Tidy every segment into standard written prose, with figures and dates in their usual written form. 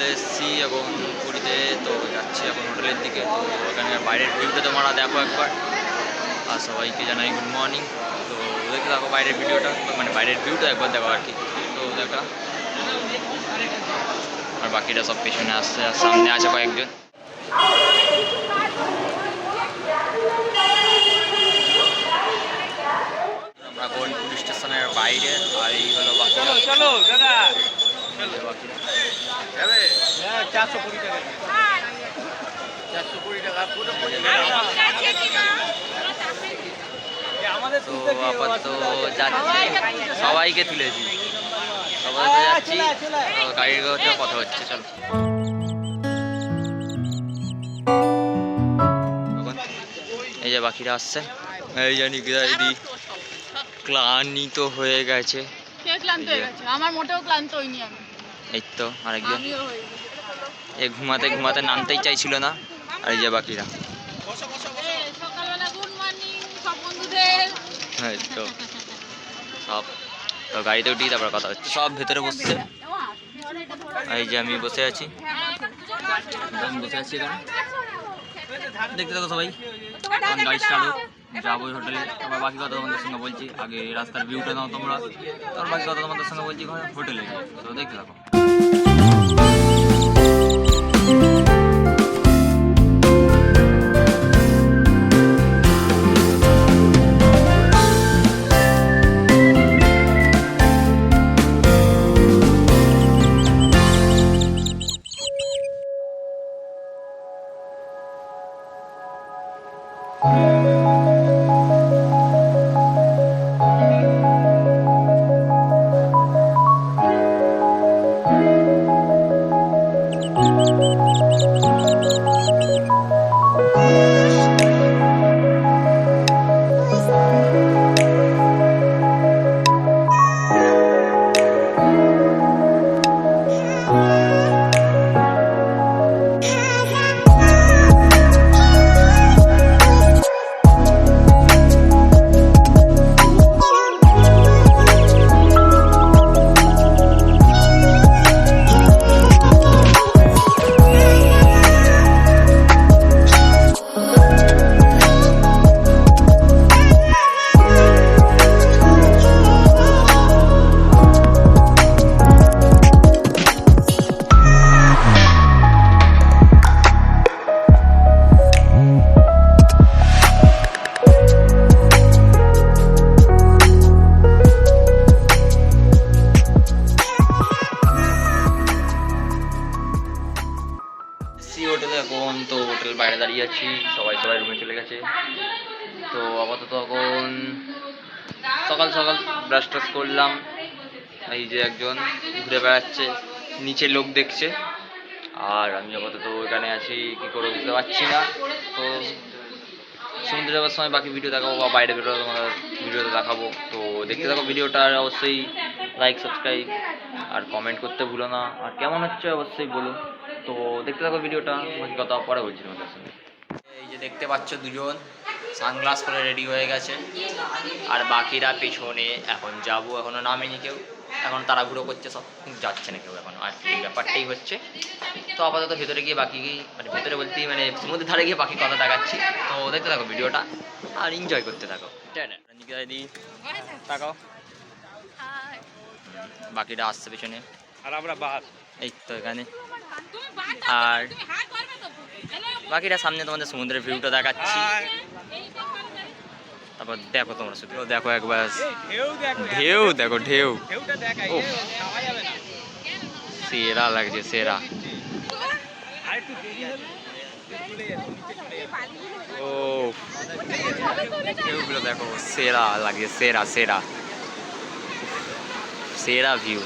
চলে এসেছি এখন পুরীতে। তো যাচ্ছি এখন হোটেলের দিকে। তো ওখানে বাইরের ভিউটা তোমরা দেখো একবার, আর সবাইকে জানাই গুড মর্নিং। তো দেখতে থাকো বাইরের ভিডিওটা, মানে বাইরের ভিউটা একবার দেখো আর কি। তো দেখা, আর বাকিটা সব পেছনে আসছে, আর সামনে আছে কয়েকজন। আমরা কোন পুলিশ স্টেশনের বাইরে, আর এই হলো বাকিরা। চলো দাদা, বাকিরা 420 টাকা, 420 টাকা পুরো। তো আপাতত যাচ্ছি, সবাইকে তুলেছি, সবাই যাচ্ছি। তো গাড়ির কথা হচ্ছে, চলো। এই যে বাকিরা আসছে, এই জানি দিদি ক্লান্তিত হয়ে গেছে। আমার মোটেও ক্লান্ত হইনি আমি। এই তো আরেকজন, এ ঘুমাতে ঘুমাতে নামতেই চাইছিল না। আর এই যে বাকিরা, সকালবেলা গুড মর্নিং সব বন্ধুদের। এই তো সব। তো গাড়িতে উঠি, তারপর কথা হচ্ছে। সব ভেতরে বসছে, এই যে আমি বসে আছি, বসে আছি এখানে। দেখতে থাকো সবাই, এখন গাড়ি স্টার্ট হোক, যাবো হোটেলে। তারপর বাকি কথা তোমাদের সঙ্গে বলছি। আগে রাস্তার ভিউটা নাও তোমরা, তারপর বাকি কথা তোমাদের সঙ্গে বলছি হোটেলে। তো দেখতে থাকো। হোটেলে এখন তো হোটেল বাইরে দাঁড়িয়ে আছি, সবাই রুমে চলে গেছে। তো আপাতত এখন সকাল সকাল ব্রাশ টাশ করলাম। এই যে একজন ঘুরে বেড়াচ্ছে, নিচে লোক দেখছে, আর আমি আপাতত ওইখানে আছি, কী করে বুঝতে পারছি না। তো সমুদ্রে যাওয়ার সময় বাকি ভিডিও দেখাবো, বা বাইরে বেরোবো তোমাদের ভিডিওতে দেখাবো। তো দেখতে থাকো ভিডিওটা, আর অবশ্যই লাইক সাবস্ক্রাইব আর কমেন্ট করতে ভুলো না। আর কেমন হচ্ছে অবশ্যই বলো। তো দেখতে থাকো ভিডিওটা, বাকি কথা পরে বলছি তোমাদের সঙ্গে। এই যে দেখতে পাচ্ছ দুজন সানগ্লাস পরে রেডি হয়ে গেছে, আর বাকিরা পেছনে। এখন যাবো, এখনও নামেনি কেউ, এখন তাড়াহুড়ো করছে সব, যাচ্ছে না কেউ এখন। আর এই ব্যাপারটাই হচ্ছে। তো আপাতত ভেতরে গিয়ে বাকি, মানে ভেতরে বলতেই মানে সমুদ্রের ধারে গিয়ে বাকি কথা দেখাচ্ছি। তো দেখতে থাকো ভিডিওটা আর এনজয় করতে থাকো। দিদি তাকাও, বাকিটা আসছে পেছনে, আর আমরা বাদ। এই তো এখানে। আর বাকিটা সামনে তোমাদের সমুদ্রের ভিউটা দেখাচ্ছি। তারপর দেখো তোমরা শুধু দেখো একবার ঢেউ, দেখো ঢেউ, সেরা লাগছে, সেরা। ও ঢেউগুলো দেখো, সেরা লাগে, সেরা সেরা সেরা ভিউ।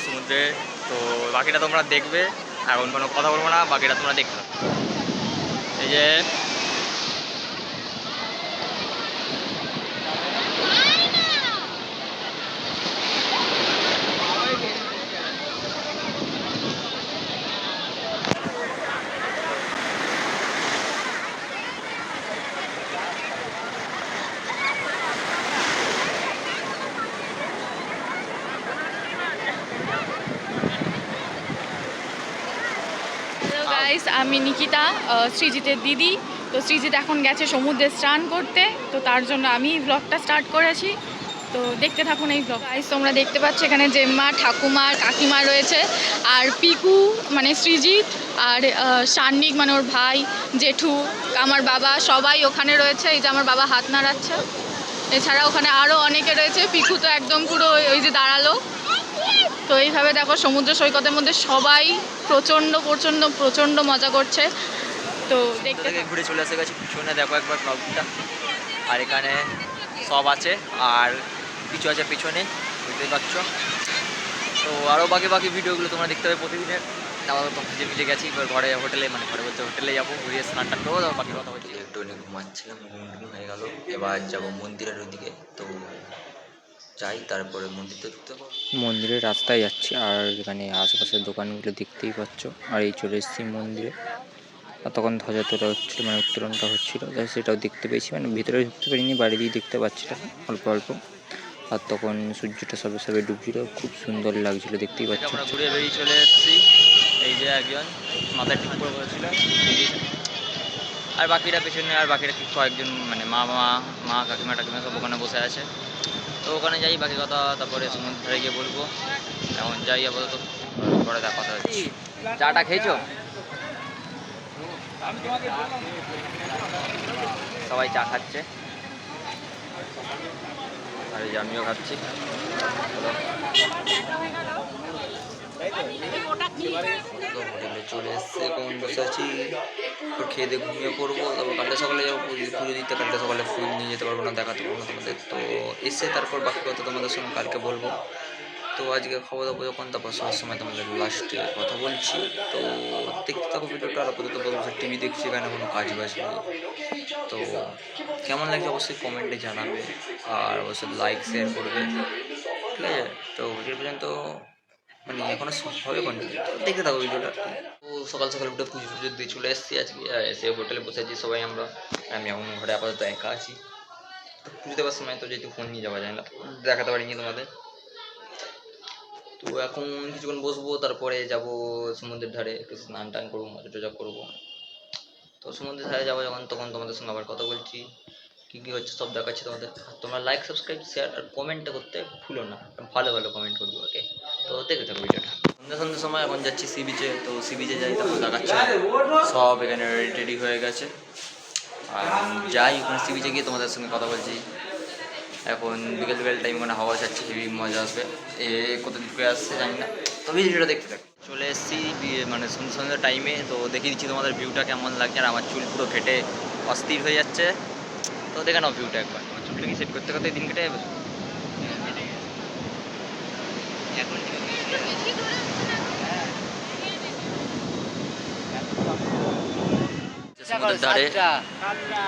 সমুদ্রে তো বাকিটা তোমরা দেখবে, এখন কোনো কথা বলবো না, বাকিটা তোমরা দেখবে। এই যে গাইস, আমি নিকিতা, সৃজিতের দিদি। তো সৃজিত এখন গেছে সমুদ্রে স্নান করতে, তো তার জন্য আমি ব্লগটা স্টার্ট করেছি। তো দেখতে থাকুন এই ব্লগ। গাইস, তোমরা দেখতে পাচ্ছ এখানে জেম্মা, ঠাকুমা, কাকিমা রয়েছে, আর পিকু মানে সৃজিত, আর সান্নিক মানে ওর ভাই, জেঠু, আমার বাবা, সবাই ওখানে রয়েছে। এই যে আমার বাবা হাত নাড়াচ্ছে। এছাড়া ওখানে আরও অনেকে রয়েছে। পিকু তো একদম পুরো ওই যে দাঁড়ালো। তো এইভাবে দেখো সমুদ্র সৈকতের মধ্যে সবাই প্রচণ্ড প্রচণ্ড প্রচণ্ড মজা করছে। তো দেখতে থেকে ঘুরে চলে এসে গেছি পিছনে, দেখো একবার ব্লগটা। আর এখানে সব আছে, আর কিছু আছে পিছনে, বুঝতেই পারছো। তো আরও বাকি বাকি ভিডিওগুলো তোমরা দেখতে হবে প্রতিদিনের। আপাতত ভিজে ভিজে গেছি, এবার ঘরে হোটেলে মানে ঘরে বলতে হোটেলে যাবো, ঘুরিয়ে স্নান টান করবো, তারপর বাকি কথা বলছি। একটু ঘুমাচ্ছিলাম, ঘুম হয়ে গেল। এবার যাবো মন্দিরের ওইদিকে, তো যাই, তারপরে মন্দিরটা ঢুকতে হবে। মন্দিরের রাস্তায় যাচ্ছি, আর এখানে আশেপাশের দোকানগুলো দেখতেই পাচ্ছ। আর এই চলে এসেছি মন্দিরে। আর তখন ধ্বজা তোলা হচ্ছিলো, মানে উত্তোলনটা হচ্ছিলো, তাই সেটাও দেখতে পেয়েছি। মানে ভিতরে ঢুকতে পারিনি, বাইরে দিয়ে দেখতে পাচ্ছিলাম অল্প অল্প। আর তখন সূর্যটা সবে সবে ডুবছিল, খুব সুন্দর লাগছিল, দেখতেই পাচ্ছ। আমরা ঘুরে বেরিয়ে চলে এসেছি। এই যে একজন মাথায় ঠিক করে বলেছিল, আর বাকিরা পেছনে, আর বাকিরা কয়েকজন মানে মা কাকিমা টাকিমা সব ওখানে বসে আছে। তো ওখানে যাই, বাকি কথা তারপরে সমুদ্র ধারে গিয়ে বলবো। এখন যাই, আপাতত পরে দেখা কথা হচ্ছে। চাটা খেয়েছো? সবাই চা খাচ্ছে, আর এই যে আমিও খাচ্ছি। হোটেলে চলে এসছে, এখন বসে আছি। খেয়ে দিয়ে ঘুমিয়ে পড়বো, তারপর কালকে সকালে যাবো পুজো দিতে। কালকে সকালে ফুল নিয়ে যেতে পারবো না, দেখাতে পারবো না তোমাদের। তো এসে তারপর বাকি কথা তোমাদের সঙ্গে কালকে বলবো। তো আজকে খাওয়া দাওয়া যখন, তারপর সবার সময় তোমাদের লাস্টে কথা বলছি। তো দেখতে থাকো ভিডিওটা। আর আপাতত বলবো টিভি দেখছি, এখানে কোনো কাজ বাজ নেই। তো কেমন লাগছে অবশ্যই কমেন্টে জানাবে, আর অবশ্যই লাইক শেয়ার করবে, ঠিক আছে? তো ভিডিও পর্যন্ত মানে এখনো হবে কন্টিনিউ, দেখতে থাকো ভিডিওটা। তো সকাল সকাল উঠে পুজো টুজো দিয়ে চলে এসেছি আজকে। এসে হোটেলে বসে আছি সবাই আমরা। আমি এখন ঘরে আপাতত একা আছি। তো পুজো দেওয়ার সময় তো যেহেতু ফোন নিয়ে যাওয়া যায় না, দেখাতে পারিনি তোমাদের। তো এখন কিছুক্ষণ বসবো, তারপরে যাব সমুদ্রের ধারে, একটু স্নান টান করবো, মজা টজা করবো। তো সমুদ্রের ধারে যাবো যখন, তখন তোমাদের সঙ্গে আবার কথা বলছি, কী কী হচ্ছে সব দেখাচ্ছি তোমাদের। তোমরা লাইক সাবস্ক্রাইব শেয়ার আর কমেন্টটা করতে ভুলো না, ভালো ভালো কমেন্ট করবো, ওকে? তো দেখে থাকো ভিডিওটা। সন্ধ্যার সময় এখন যাচ্ছি সি বিচে। তো সি বিচে যাই, তখন দেখাচ্ছে সব এখানে রেডি হয়ে গেছে। আর যাই ওখানে সি বিচে গিয়ে তোমাদের সঙ্গে কথা বলছি। এখন বিকেল টাইম, মানে হাওয়া যাচ্ছে, হেভি মজা আসবে। কত দিন করে আসছে জানি না, তবে ভিডিওটা দেখতে থাকো। চলে এসেছি মানে সন্ধ্যা টাইমে। তো দেখিয়ে দিচ্ছি তোমাদের ভিউটা কেমন লাগছে। আর আমার চুল পুরো ফেটে অস্থির হয়ে যাচ্ছে। তো দেখে নাও ভিউটা একবার। আমার চুলটা কি সেট করতে করতে দিন কেটে যাবে। এখন সমুদ্রের ধারে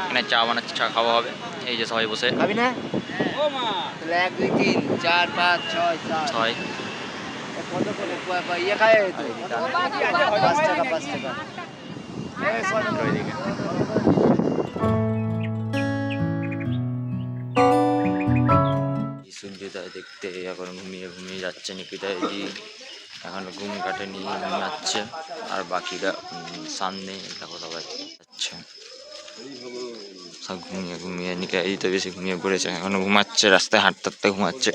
এখানে চা বানাচ্ছে, চা খাওয়া হবে। এই যে সবাই বসে খাবি না? 1 2 3 4 5 6 ছয়। কত করে ইয়ে খায় তো? 5 টাকা 5 টাকা। সূর্যোদয় দেখতে এখন ঘুমিয়ে যাচ্ছে নিকিতা দিদি। এখনো ঘুম কাটেনি, ঘুমাচ্ছে। আর বাকিরা সামনে দেখো সবাই যাচ্ছে, সব ঘুমিয়ে নিকিতা দিদি তো বেশি ঘুমিয়ে পড়েছে, এখনো ঘুমাচ্ছে, রাস্তায় হাঁটতে হাঁটতে ঘুমাচ্ছে।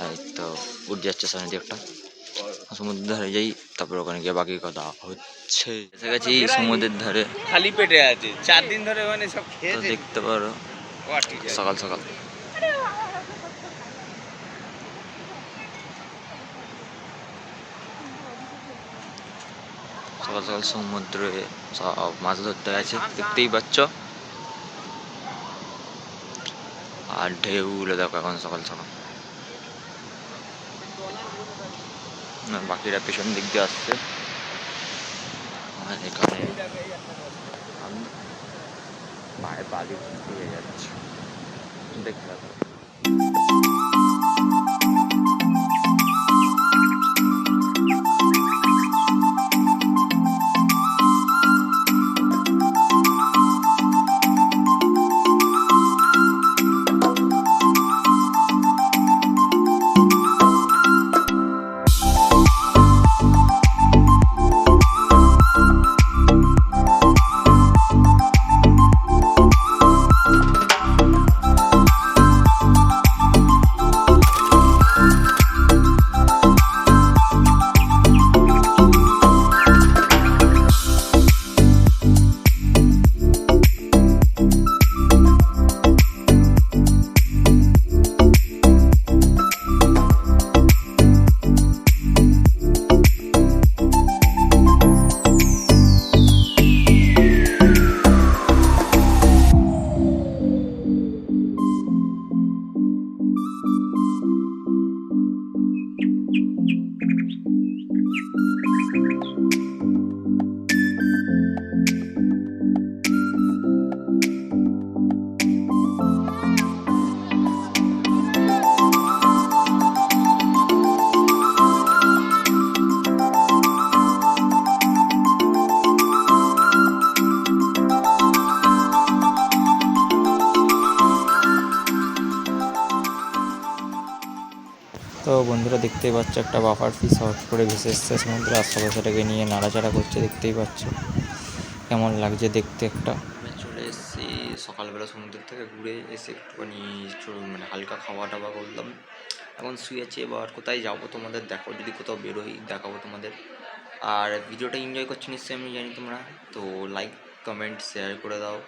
এই তো উঠে যাচ্ছে সামনে দিয়ে একটা। সমুদ্রের ধারে যাই, তারপর ওখানে গিয়ে বাকি কথা হচ্ছে। এসে গেছি সমুদ্রের ধারে, খালি পেটে আছে 4 দিন ধরে, মানে সব তো খেয়েছে। দেখতে পারো সকাল সকাল। সকাল সকাল সমুদ্রে সব মাছ ধরতে গেছে, দেখতেই পাচ্ছ। আর ঢেউগুলো দেখো এখন সকাল সকাল। বাকিরা পেছন দিক দিয়ে আসছে। আর এখানে আমি পায়ে বালি হয়ে যাচ্ছে, দেখতে পাচ্ছ। বন্ধুরা দেখতেই পাচ্ছ একটা বাফার ফিস হট করে ভেসে এসছে সমুদ্রে, আর সবাই সেটাকে নিয়ে নাড়াচাড়া করছে, দেখতেই পাচ্ছ কেমন লাগছে দেখতে একটা। আমি চলে এসেছি সকালবেলা সমুদ্র থেকে ঘুরে এসে একটুখানি মানে হালকা খাওয়া টাওয়া করলাম, এখন শুয়েছি। এবার কোথায় যাবো তোমাদের দেখো, যদি কোথাও বেরোই দেখাবো তোমাদের। আর ভিডিওটা এনজয় করছো নিশ্চয়ই আমি জানি তোমরা, তো লাইক কমেন্ট শেয়ার করে দাও,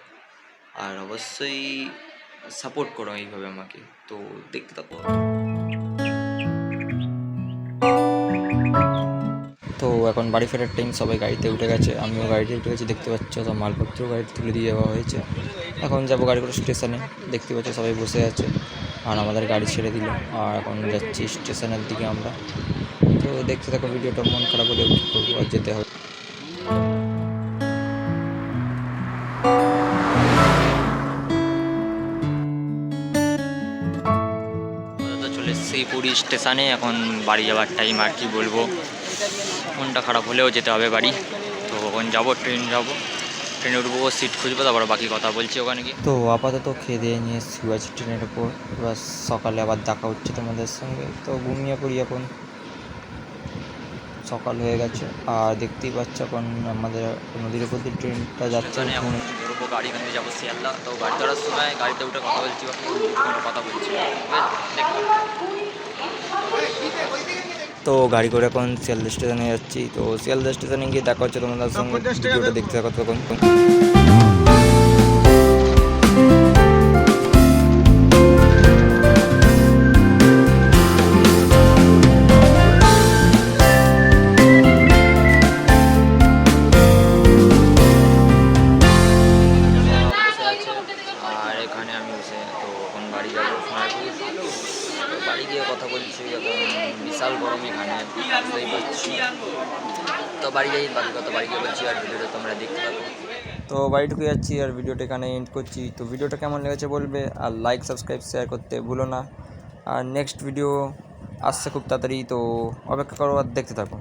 আর অবশ্যই সাপোর্ট করো এইভাবে আমাকে। তো দেখতে থাকো। তো এখন বাড়ি ফেরার টাইম, সবাই গাড়িতে উঠে গেছে, আমিও গাড়িতে উঠে গেছি, দেখতে পাচ্ছ সব মালপত্র গাড়িতে তুলে দিয়ে যাওয়া হয়েছে। এখন যাবো গাড়ি করে স্টেশনে, দেখতে পাচ্ছ সবাই বসে আছে, আর আমাদের গাড়ি ছেড়ে দিল, আর এখন যাচ্ছি স্টেশনের দিকে আমরা। তো দেখতে থাকো ভিডিওটা, মন খারাপ হলেও কী করবো, আর যেতে হবে। তো চলে এসেছি পুরী স্টেশনে, এখন বাড়ি যাওয়ার টাইম, আর কি বলবো, মনটা খারাপ হলেও যেতে হবে বাড়ি। তো এখন যাবো, ট্রেনে উঠবো, সিট খুঁজবো, তারপর বাকি কথা বলছি ওখানে গিয়ে। তো আপাতত খেয়ে দিয়ে নিয়ে শুয়ে আছি ট্রেনের ওপর, এবার সকালে আবার দেখা হচ্ছে তোমাদের সঙ্গে। তো ঘুমিয়ে পড়ি, এখন সকাল হয়ে গেছে, আর দেখতেই পাচ্ছ এখন আমাদের নদীর উপর দিয়ে ট্রেনটা যাচ্ছে। স্টেশনে এখন ধরবো গাড়ি, এখান থেকে যাবো শিয়ালদা। তো গাড়ি ধরার সময় গাড়িতে উঠে কথা বলছি, কথা বলছি। তো গাড়ি করে এখন শিয়ালদা স্টেশনে যাচ্ছি। তো শিয়ালদা স্টেশনে গিয়ে দেখা হচ্ছে তোমাদের সঙ্গে, ভিডিওটা দেখতে থাকো তখন। আর এখানে আমি বসে, তো এখন বাড়ি যাবো সোনারপুর। তো বাড়ি গিয়ে কথা বলছি, এখন বিশাল গরম এখানে, বুঝতেই পারছি। তো বাড়ি যাই, বাকি কথা বাড়ি গিয়ে বলছি, আর ভিডিওটা তোমরা দেখতে থাকো। তো বাড়িটুকু যাচ্ছি, আর ভিডিওটা এখানে এন্ড করছি। তো ভিডিওটা কেমন লেগেছে বলবে, আর লাইক সাবস্ক্রাইব শেয়ার করতে ভুলো না। আর নেক্সট ভিডিও আসছে খুব তাড়াতাড়ি, তো অপেক্ষা করো আর দেখতে থাকো।